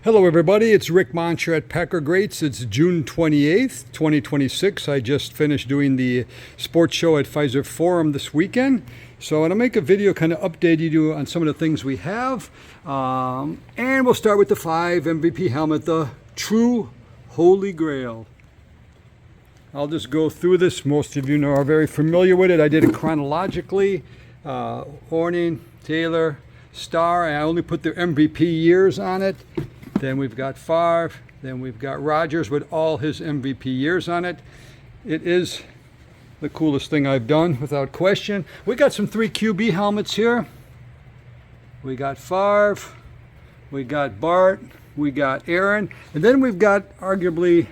Hello everybody, it's Rick Moncher at PackerGreats. It's June 28th, 2026. I just finished doing the sports show at Pfizer Forum this weekend. So I want to make a video kind of update you on some of the things we have. And we'll start with the 5 MVP helmet, the true Holy Grail. I'll just go through this. Most of you are very familiar with it. I did it chronologically. Horning, Taylor, Starr. I only put their MVP years on it. Then we've got Favre, then we've got Rodgers with all his MVP years on it. It is the coolest thing I've done, without question. We got some 3 QB helmets here. We got Favre, we got Bart, we got Aaron, and then we've got arguably,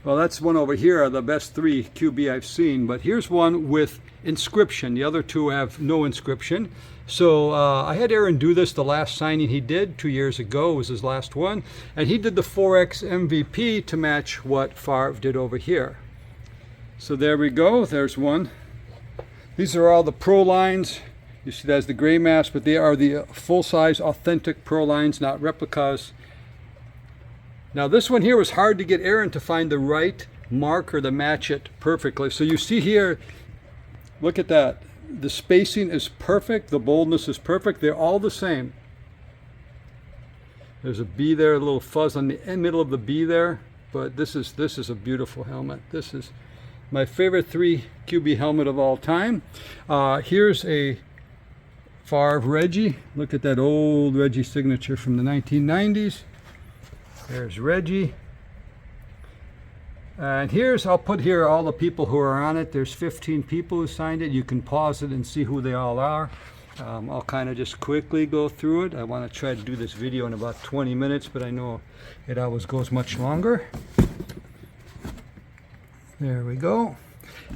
well, that's one over here, the best 3 QB I've seen, but here's one with inscription. The other 2 have no inscription. So I had Aaron do this the last signing he did 2 years ago. It was his last one. And he did the 4X MVP to match what Favre did over here. So there we go. There's one. These are all the Pro lines. You see that's the gray mask, but they are the full-size authentic Pro lines, not replicas. Now this one here was hard to get Aaron to find the right marker to match it perfectly. So you see here, look at that. The spacing is perfect, the boldness is perfect, they're all the same. There's a B there, a little fuzz on the middle of the B there, but this is a beautiful helmet. This is my favorite 3 QB helmet of all time. Here's a Favre Reggie. Look at that old Reggie signature from the 1990s. There's Reggie. And I'll put here all the people who are on it. There's 15 people who signed it. You can pause it and see who they all are. I'll kind of just quickly go through it. I want to try to do this video in about 20 minutes, but I know it always goes much longer. There we go.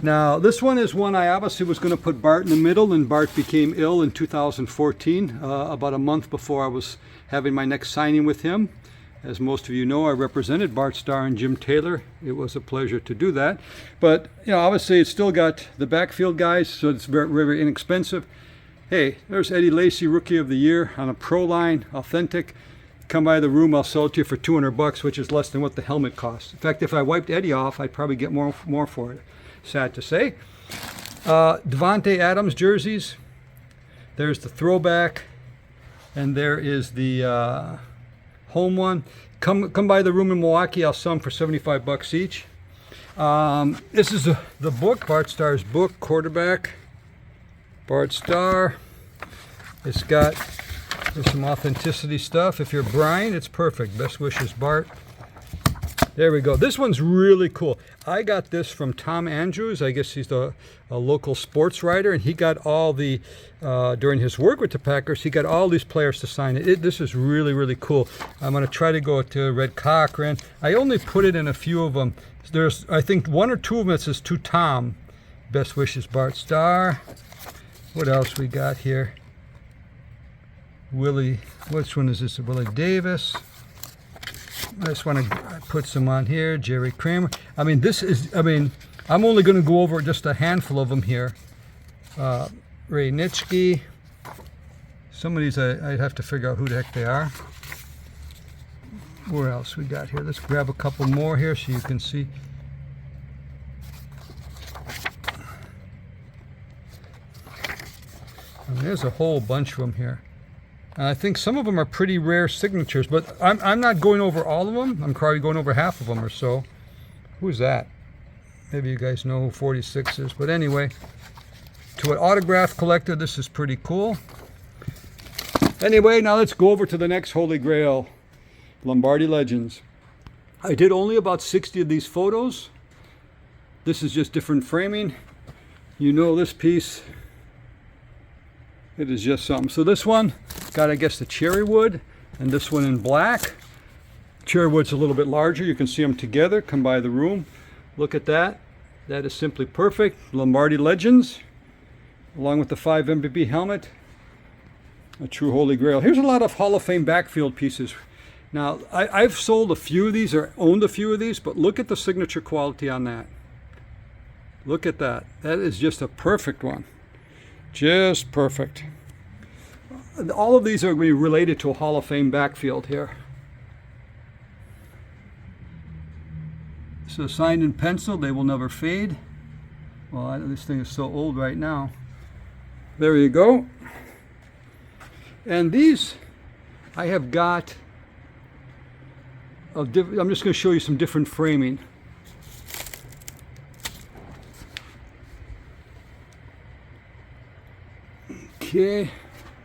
Now, this one is one I obviously was going to put Bart in the middle, and Bart became ill in 2014, about a month before I was having my next signing with him. As most of you know, I represented Bart, Starr, and Jim Taylor. It was a pleasure to do that. But, obviously it's still got the backfield guys, so it's very, very inexpensive. Hey, there's Eddie Lacy, Rookie of the Year on a Pro line, authentic. Come by the room, I'll sell it to you for $200, which is less than what the helmet costs. In fact, if I wiped Eddie off, I'd probably get more for it. Sad to say. Devontae Adams jerseys. There's the throwback, and there is the home one. Come by the room in Milwaukee. I'll sell them for $75 each. This is the book, Bart Starr's book, quarterback. Bart Starr. There's some authenticity stuff. If you're Brian, it's perfect. Best wishes, Bart. There we go. This one's really cool. I got this from Tom Andrews. I guess he's a local sports writer, and he got all the, during his work with the Packers, he got all these players to sign it. This is really, really cool. I'm going to try to go to Red Cochran. I only put it in a few of them. There's, I think, 1 or 2 of them that says to Tom. Best wishes, Bart Starr. What else we got here? Willie, which one is this? Willie Davis. I just want to put some on here. Jerry Kramer. I'm only going to go over just a handful of them here. Ray Nitschke. Some of these I'd have to figure out who the heck they are. Where else we got here? Let's grab a couple more here so you can see. There's a whole bunch of them here. I think some of them are pretty rare signatures, but I'm not going over all of them. I'm probably going over half of them or so. Who's that? Maybe you guys know who 46 is. But anyway, to an autograph collector, this is pretty cool. Anyway, now let's go over to the next Holy Grail, Lombardi Legends. I did only about 60 of these photos. This is just different framing. You know this piece. It is just something. So this one got, I guess, the cherry wood, and this one in black. Cherry wood's a little bit larger. You can see them together. Come by the room. Look at that. That is simply perfect. Lombardi Legends, along with the 5 MVP helmet. A true Holy Grail. Here's a lot of Hall of Fame backfield pieces. Now, I've sold a few of these or owned a few of these, but look at the signature quality on that. Look at that. That is just a perfect one. Just perfect. All of these are going to be related to a Hall of Fame backfield here. So signed in pencil, they will never fade. Well, this thing is so old right now. There you go. And these, I have got, I'm just going to show you some different framing. Okay,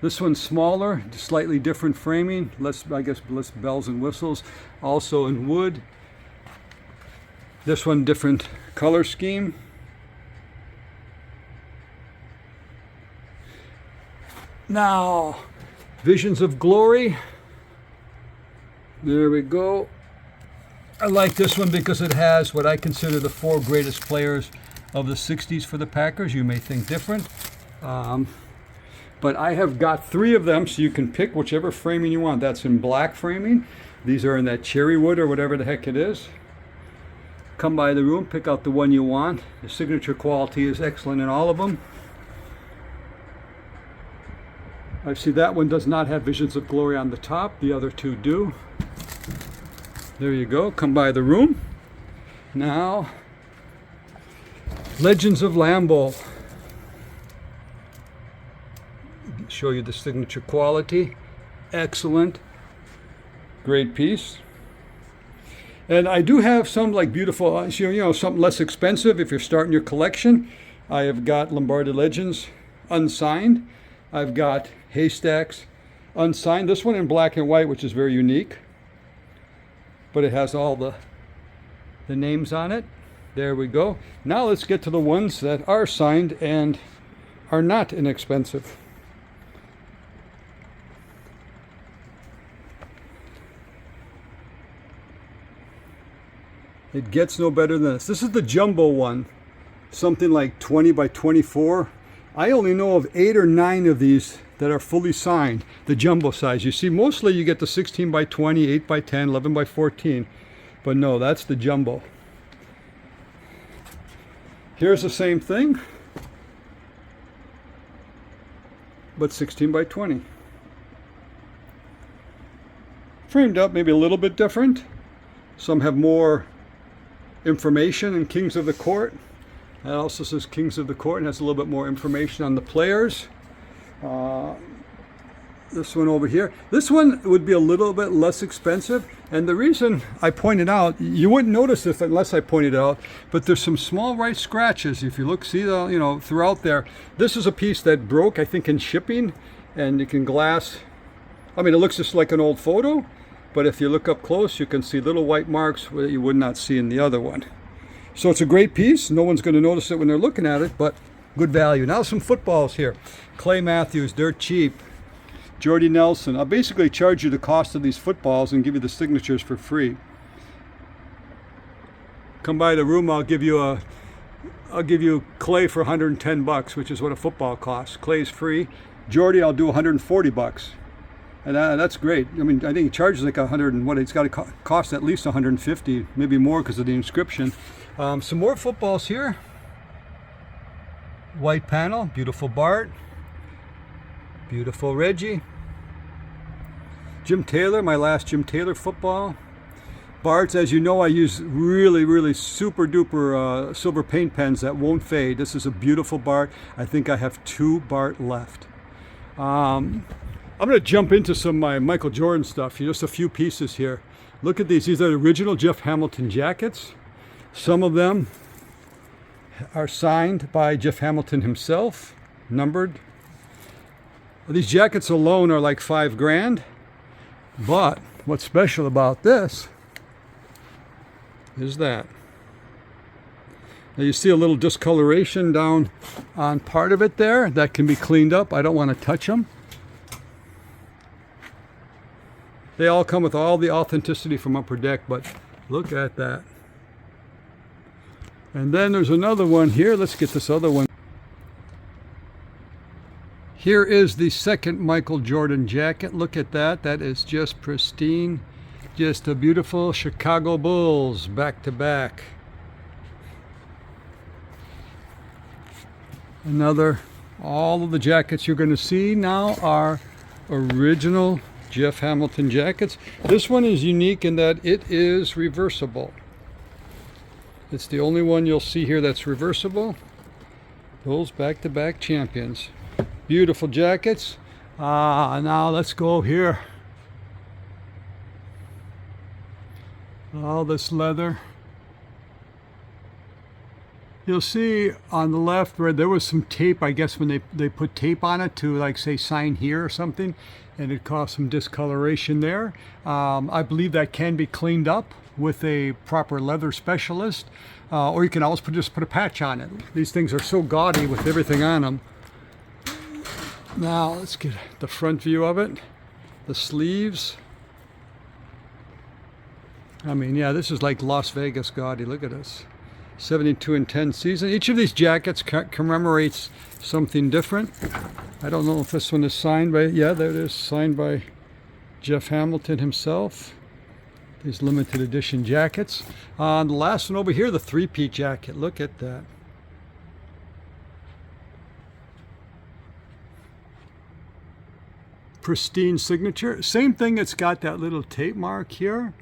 this one's smaller, slightly different framing, less bells and whistles, also in wood. This one, different color scheme. Now, Visions of Glory. There we go. I like this one because it has what I consider the 4 greatest players of the 60s for the Packers. You may think different. But I have got 3 of them, so you can pick whichever framing you want. That's in black framing. These are in that cherry wood or whatever the heck it is. Come by the room, pick out the one you want. The signature quality is excellent in all of them. I see that one does not have Visions of Glory on the top. The other 2 do. There you go. Come by the room. Now, Legends of Lambeau. Show you the signature quality. Excellent. Great piece. And I do have some like beautiful, something less expensive if you're starting your collection. I have got Lombardi Legends unsigned. I've got Haystacks unsigned. This one in black and white, which is very unique. But it has all the names on it. There we go. Now let's get to the ones that are signed and are not inexpensive. It gets no better than this. This is the jumbo one, something like 20 by 24. I only know of 8 or 9 of these that are fully signed, the jumbo size. You see, mostly you get the 16 by 20, 8 by 10, 11 by 14. But no, that's the jumbo. Here's the same thing, but 16 by 20. Framed up, maybe a little bit different. Some have more information in Kings of the Court. That also says Kings of the Court and has a little bit more information on the players. This one over here. This one would be a little bit less expensive. And the reason I pointed out, you wouldn't notice this unless I pointed it out, but there's some small white scratches. If you look, see the, throughout there. This is a piece that broke, I think, in shipping, and you can glass. I mean, it looks just like an old photo, but if you look up close, you can see little white marks that you would not see in the other one. So it's a great piece. No one's going to notice it when they're looking at it, but good value. Now some footballs here. Clay Matthews, they're cheap. Jordy Nelson. I'll basically charge you the cost of these footballs and give you the signatures for free. Come by the room, I'll give you Clay for $110, which is what a football costs. Clay's free. Jordy, I'll do $140. And that's great. I mean, I think he charges like 100 and what? It's got to cost at least 150, maybe more because of the inscription. Some more footballs here. White panel, beautiful Bart. Beautiful Reggie. Jim Taylor, my last Jim Taylor football. Bart's, as you know, I use really, really super duper silver paint pens that won't fade. This is a beautiful Bart. I think I have 2 Bart left. I'm going to jump into some of my Michael Jordan stuff. Just a few pieces here. Look at these. These are the original Jeff Hamilton jackets. Some of them are signed by Jeff Hamilton himself, numbered. These jackets alone are like $5,000. But what's special about this is that. Now you see a little discoloration down on part of it there. That can be cleaned up. I don't want to touch them. They all come with all the authenticity from Upper Deck, but look at that. And then there's another one here. Let's get this other one. Here is the second Michael Jordan jacket. Look at that. That is just pristine. Just a beautiful Chicago Bulls back to back. All of the jackets you're going to see now are original Jeff Hamilton jackets. This one is unique in that it is reversible. It's the only one you'll see here that's reversible. Those back-to-back champions. Beautiful jackets. Now let's go here. All this leather. You'll see on the left where there was some tape, I guess when they put tape on it to like say sign here or something, and it caused some discoloration there. I believe that can be cleaned up with a proper leather specialist, or you can always just put a patch on it. These things are so gaudy with everything on them. Now let's get the front view of it. The sleeves. I mean, yeah, this is like Las Vegas gaudy. Look at this. 72 and 10 season. Each of these jackets commemorates something different. I don't know if this one is signed by, yeah, there it is, signed by Jeff Hamilton himself. These limited edition jackets. The last one over here, the three-peat jacket. Look at that. Pristine signature. Same thing, it's got that little tape mark here.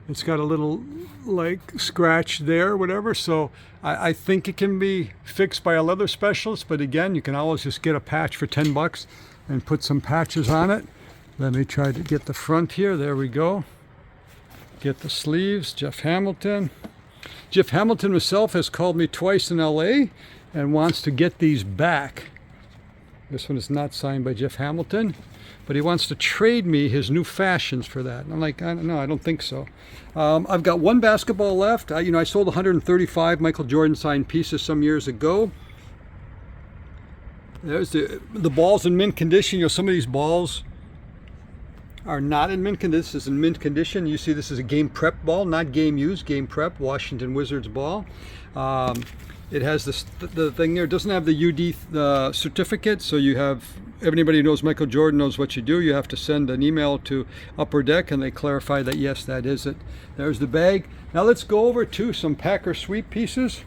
It's got a little like scratch there, whatever. So I think it can be fixed by a leather specialist, but again, you can always just get a patch for 10 bucks and put some patches on it. Let me try to get the front here. There we go. Get the sleeves. Jeff Hamilton. Jeff Hamilton himself has called me twice in LA and wants to get these back. This one is not signed by Jeff Hamilton, but he wants to trade me his new fashions for that. And I'm like, I don't think so. I've got one basketball left. I sold 135 Michael Jordan signed pieces some years ago. There's the balls in mint condition. Some of these balls are not in mint condition. This is in mint condition. You see this is a game prep ball, not game used, game prep, Washington Wizards ball. It has the thing there. It doesn't have the UD certificate, so you have, everybody who knows Michael Jordan knows what you do. You have to send an email to Upper Deck, and they clarify that, yes, that is it. There's the bag. Now let's go over to some Packer sweep pieces.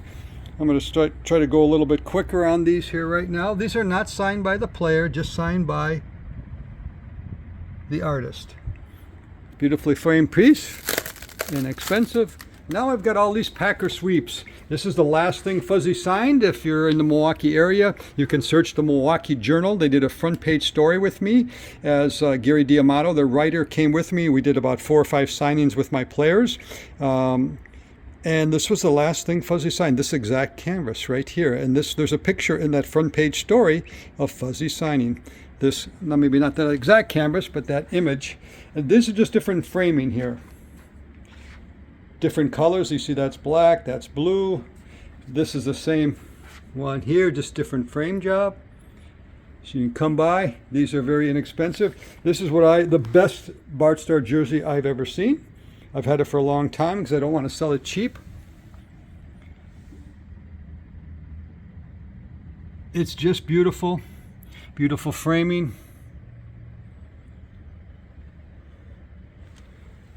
I'm going to try to go a little bit quicker on these here right now. These are not signed by the player, just signed by the artist. Beautifully framed piece, inexpensive. Now I've got all these Packer sweeps. This is the last thing Fuzzy signed. If you're in the Milwaukee area, you can search the Milwaukee Journal. They did a front page story with me as Gary Diamato, the writer, came with me. We did about 4 or 5 signings with my players. And this was the last thing Fuzzy signed, this exact canvas right here. And there's a picture in that front page story of Fuzzy signing this, now maybe not that exact canvas, but that image. And these are just different framing here. Different colors. You see that's black, that's blue. This is the same one here, just different frame job. So you can come by. These are very inexpensive. This is the best Bart Starr jersey I've ever seen. I've had it for a long time because I don't want to sell it cheap. It's just beautiful. Beautiful framing.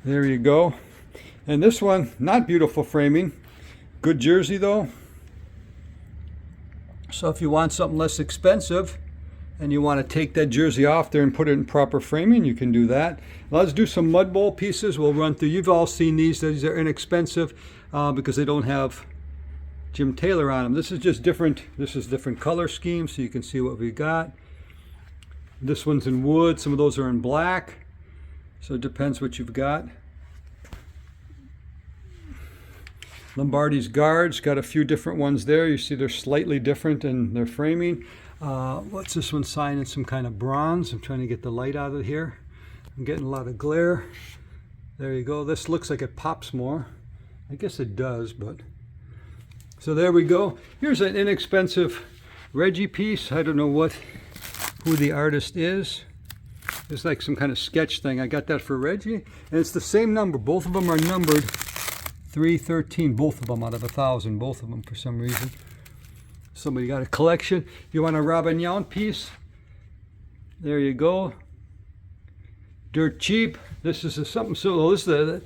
There you go. And this one, not beautiful framing. Good jersey though. So if you want something less expensive and you want to take that jersey off there and put it in proper framing, you can do that. Let's do some mud bowl pieces. We'll run through. You've all seen these. These are inexpensive because they don't have Jim Taylor on them. This is just different. This is different color scheme, so you can see what we got. This one's in wood. Some of those are in black. So it depends what you've got. Lombardi's guards, got a few different ones there. You see they're slightly different in their framing. What's this one signed in some kind of bronze? I'm trying to get the light out of here. I'm getting a lot of glare. There you go. This looks like it pops more. I guess it does, but. So there we go. Here's an inexpensive Reggie piece. I don't know who the artist is. It's like some kind of sketch thing. I got that for Reggie. And it's the same number. Both of them are numbered 313, both of them out of 1,000, both of them for some reason. Somebody got a collection. If you want a Robin Yount piece, there you go. Dirt cheap. This is something so. This is the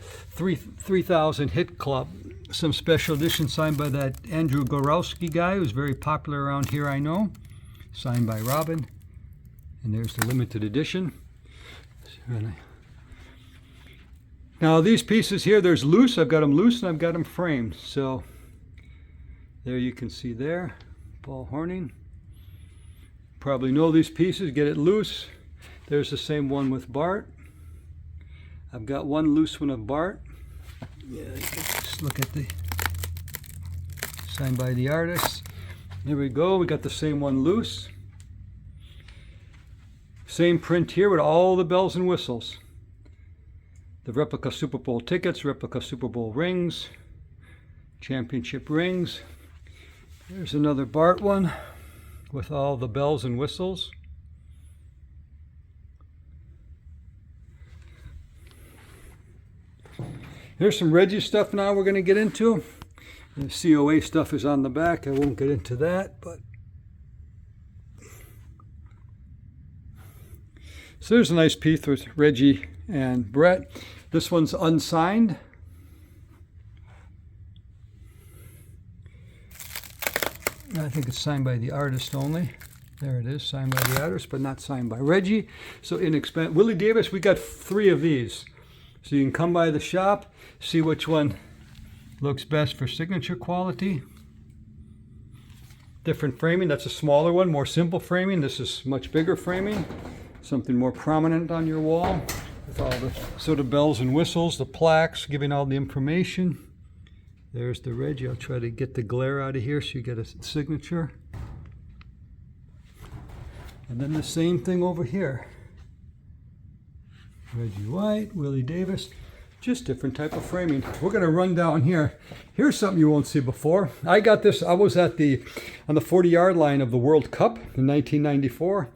3,000 Hit Club. Some special edition signed by that Andrew Gorowski guy who's very popular around here, I know. Signed by Robin. And there's the limited edition. Now these pieces here, there's loose. I've got them loose and I've got them framed. So there you can see there, Paul Horning. Probably know these pieces, get it loose. There's the same one with Bart. I've got one loose one of Bart. Yeah, you can just look at the signed by the artist. There we go, we got the same one loose. Same print here with all the bells and whistles. The replica Super Bowl tickets, replica Super Bowl rings, championship rings. There's another Bart one with all the bells and whistles. Here's some Reggie stuff now we're going to get into. The COA stuff is on the back. I won't get into that, but so there's a nice piece with Reggie and Brett. This one's unsigned. I think it's signed by the artist only. There it is, signed by the artist, but not signed by Reggie. So inexpensive. Willie Davis, we got 3 of these. So you can come by the shop, see which one looks best for signature quality. Different framing, that's a smaller one, more simple framing. This is much bigger framing, something more prominent on your wall with all the sort of bells and whistles, the plaques, giving all the information. There's the Reggie. I'll try to get the glare out of here so you get a signature. And then the same thing over here. Reggie White, Willie Davis, just different type of framing. We're going to run down here. Here's something you won't see before. I got this, I was on the 40-yard line of the World Cup in 1994.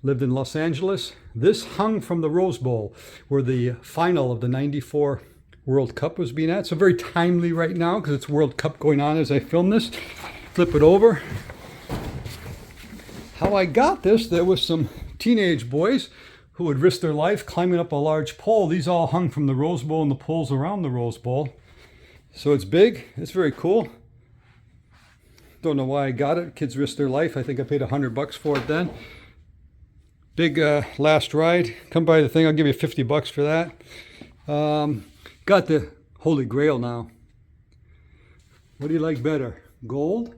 Lived in Los Angeles. This hung from the Rose Bowl, where the final of the 94 World Cup was being at. So very timely right now because it's World Cup going on as I film this. Flip it over. How I got this, there was some teenage boys who would risk their life climbing up a large pole. These all hung from the Rose Bowl and the poles around the Rose Bowl. So it's big, it's very cool. Don't know why I got it. Kids risk their life. I think I paid $100 for it then. Big last ride. Come by the thing, I'll give you $50 for that. Got the Holy Grail now. What do you like better? Gold?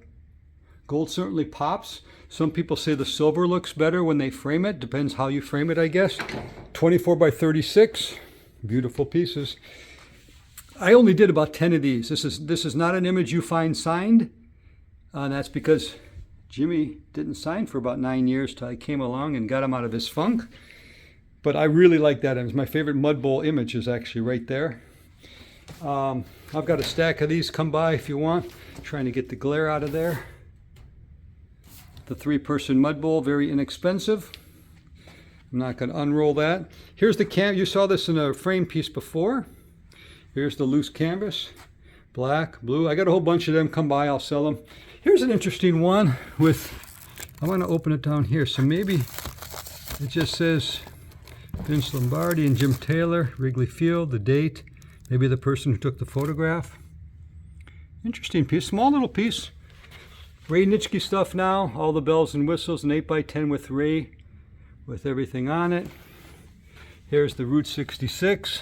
Gold certainly pops. Some people say the silver looks better when they frame it. Depends how you frame it, I guess. 24 by 36. Beautiful pieces. I only did about 10 of these. This is not an image you find signed. And that's because Jimmy didn't sign for about 9 years till I came along and got him out of his funk. But I really like that image. My favorite Mud Bowl image is actually right there. I've got a stack of these. Come by if you want. Trying to get the glare out of there. The 3-person Mud Bowl, very inexpensive. I'm not going to unroll that. Here's the canvas. You saw this in a frame piece before. Here's the loose canvas. Black, blue. I got a whole bunch of them. Come by, I'll sell them. Here's an interesting one with, I want to open it down here. So maybe it just says Vince Lombardi and Jim Taylor, Wrigley Field, the date, maybe the person who took the photograph. Interesting piece, small little piece. Ray Nitschke stuff now, all the bells and whistles, an 8x10 with Ray, with everything on it. Here's the Route 66.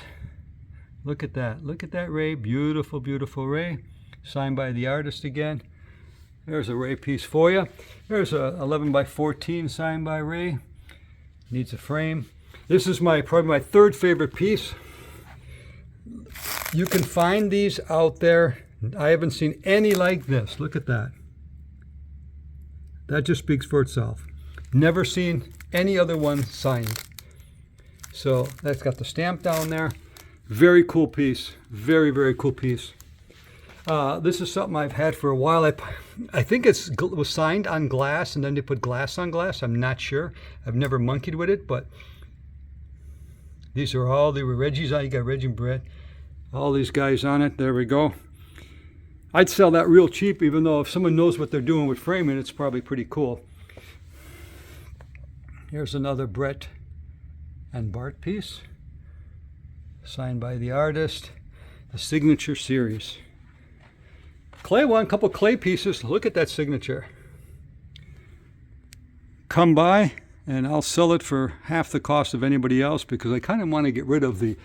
Look at that Ray, beautiful, beautiful Ray. Signed by the artist again. There's a Ray piece for you. There's a 11x14 signed by Ray. Needs a frame. This is probably my 3rd favorite piece. You can find these out there. I haven't seen any like this. Look at that. That just speaks for itself. Never seen any other one signed. So that's got the stamp down there. Very cool piece. Very, very cool piece. This is something I've had for a while. I think it was signed on glass and then they put glass on glass. I'm not sure. I've never monkeyed with it, but these are all the Reggie's on. You got Reggie and Brett. All these guys on it. There we go. I'd sell that real cheap, even though if someone knows what they're doing with framing, it's probably pretty cool. Here's another Brett and Bart piece, signed by the artist, the signature series. Clay one, couple clay pieces. Look at that signature. Come by and I'll sell it for half the cost of anybody else because I kind of want to get rid of the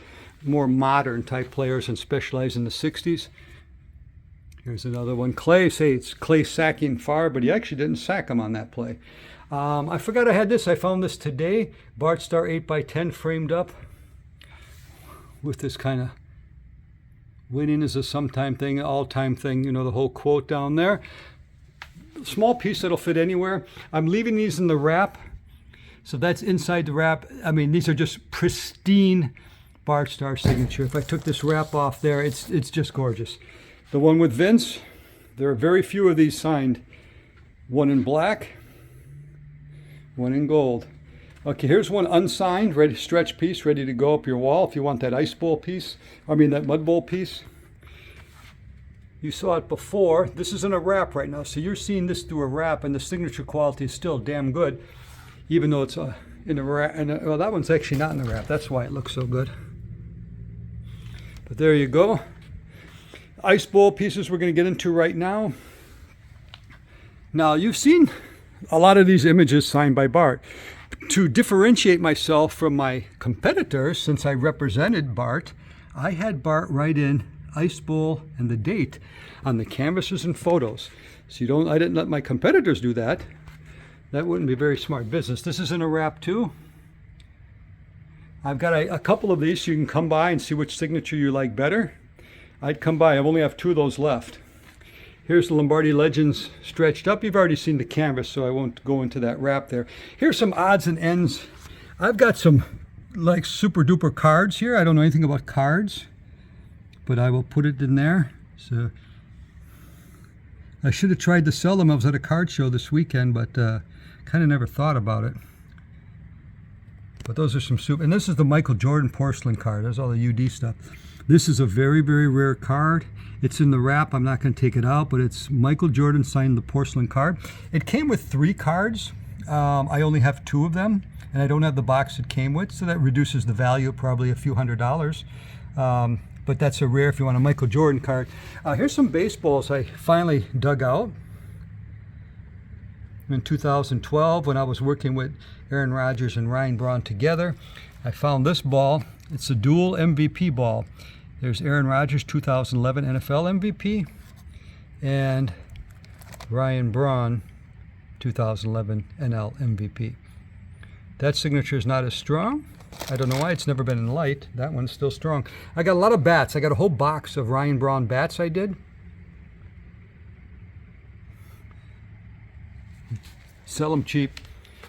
more modern type players and specialize in the 60s. Here's another one. Clay, say it's Clay sacking Farr, but he actually didn't sack him on that play. I forgot I had this. I found this today. Bart Starr 8x10 framed up with this kind of winning is a sometime thing, all-time thing, you know, the whole quote down there. Small piece that'll fit anywhere. I'm leaving these in the wrap. So that's inside the wrap. I mean, these are just pristine Bart Starr signature. If I took this wrap off there, it's just gorgeous. The one with Vince, there are very few of these signed. One in black, one in gold. Okay, here's one unsigned, ready stretch piece, ready to go up your wall if you want that ice bowl piece. I mean that mud bowl piece. You saw it before. This is in a wrap right now, so you're seeing this through a wrap, and the signature quality is still damn good, even though it's in a wrap. Well, that one's actually not in the wrap. That's why it looks so good. But there you go. Ice bowl pieces we're going to get into right now. Now, you've seen a lot of these images signed by Bart. To differentiate myself from my competitors, since I represented Bart, I had Bart write in ice bowl and the date on the canvases and photos. So I didn't let my competitors do that. That wouldn't be very smart business. This is in a wrap too. I've got a couple of these so you can come by and see which signature you like better. I'd come by. I only have 2 of those left. Here's the Lombardi Legends stretched up. You've already seen the canvas, so I won't go into that wrap there. Here's some odds and ends. I've got some like super duper cards here. I don't know anything about cards, but I will put it in there. So I should have tried to sell them. I was at a card show this weekend, but kind of never thought about it. But those are some soup. And this is the Michael Jordan porcelain card. There's all the UD stuff. This is a very, very rare card. It's in the wrap. I'm not going to take it out, but it's Michael Jordan signed the porcelain card. It came with 3 cards. I only have 2 of them, and I don't have the box it came with, so that reduces the value probably a few $100s. But that's a rare if you want a Michael Jordan card. Here's some baseballs I finally dug out in 2012 when I was working with Aaron Rodgers and Ryan Braun together. I found this ball. It's a dual MVP ball. There's Aaron Rodgers, 2011 NFL MVP, and Ryan Braun, 2011 NL MVP. That signature is not as strong. I don't know why. It's never been in light. That one's still strong. I got a lot of bats. I got a whole box of Ryan Braun bats I did. Sell them cheap.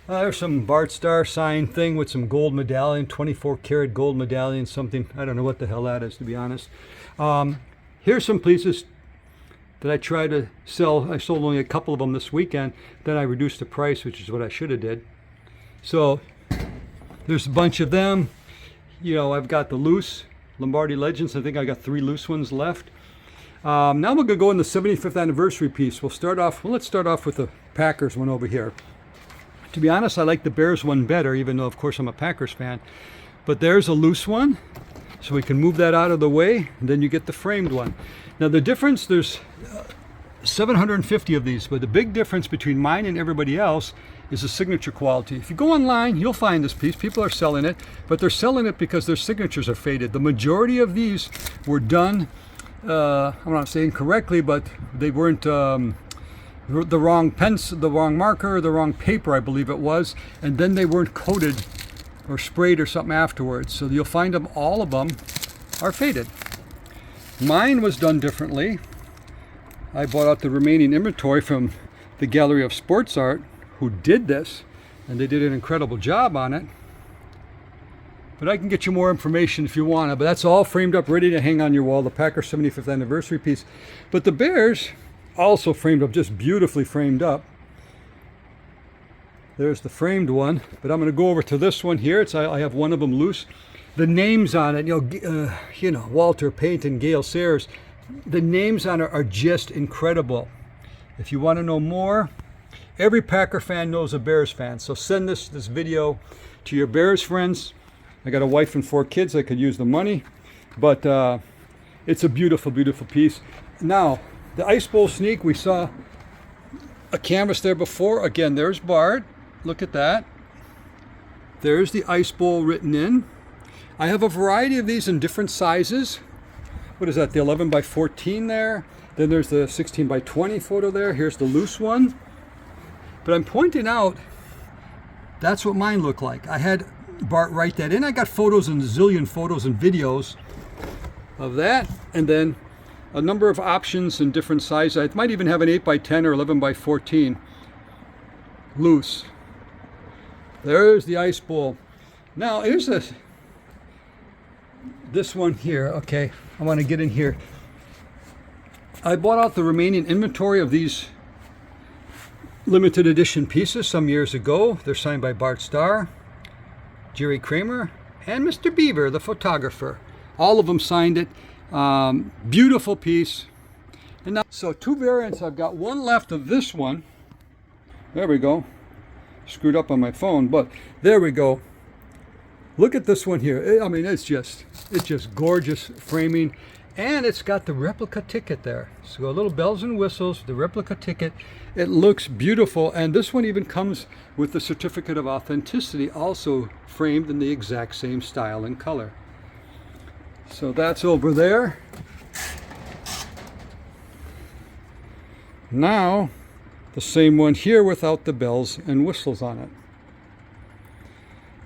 There's some Bart Starr signed thing with some gold medallion, 24 karat gold medallion, something. I don't know what the hell that is, to be honest. Here's some pieces that I tried to sell. I sold only a couple of them this weekend. Then I reduced the price, which is what I should have did. So there's a bunch of them. You know, I've got the loose Lombardi Legends. I think I got 3 loose ones left. Now we're going to go in the 75th anniversary piece. Let's start off with the Packers one over here. To be honest, I like the Bears one better, even though, of course, I'm a Packers fan. But there's a loose one, so we can move that out of the way, and then you get the framed one. Now, the difference, there's 750 of these, but the big difference between mine and everybody else is the signature quality. If you go online, you'll find this piece. People are selling it, but they're selling it because their signatures are faded. The majority of these were done, I'm not saying correctly, but they weren't... the wrong pencil, the wrong marker, the wrong paper, I believe it was, and then they weren't coated or sprayed or something afterwards. So you'll find them, all of them are faded. Mine was done differently. I bought out the remaining inventory from the Gallery of Sports Art, who did this, and they did an incredible job on it. But I can get you more information if you want it. But that's all framed up, ready to hang on your wall, the Packer 75th anniversary piece. But the Bears, also framed up, just beautifully framed up. There's the framed one, but I'm going to go over to this one here. I have one of them loose. The names on it, you know, Walter Payton, Gale Sayers, the names on it are just incredible. If you want to know more, every Packer fan knows a Bears fan, so send this video to your Bears friends. I got a wife and 4 kids. I could use the money, but it's a beautiful, beautiful piece. Now, the Ice Bowl sneak, we saw a canvas there before. Again, there's Bart. Look at that. There's the Ice Bowl written in. I have a variety of these in different sizes. What is that, the 11 by 14 there? Then there's the 16 by 20 photo there. Here's the loose one. But I'm pointing out, that's what mine look like. I had Bart write that in. I got photos and a zillion photos and videos of that. And then a number of options in different sizes. I might even have an 8 by 10 or 11 by 14 loose. There's the ice bowl. Now here's this one here. Okay, I want to get in here. I bought out the remaining inventory of these limited edition pieces some years ago. They're signed by Bart Starr, Jerry Kramer, and Mr. Beaver, the photographer. All of them signed it. Beautiful piece. And now, so two variants. I've got one left of this one. There we go. Screwed up on my phone, but there we go. Look at this one here. I mean, it's just gorgeous framing, and it's got the replica ticket there. So a little bells and whistles, the replica ticket. It looks beautiful, and this one even comes with the certificate of authenticity, also framed in the exact same style and color. So that's over there. Now, the same one here without the bells and whistles on it.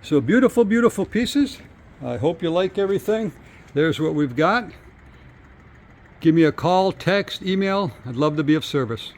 So beautiful, beautiful pieces. I hope you like everything. There's what we've got. Give me a call, text, email. I'd love to be of service.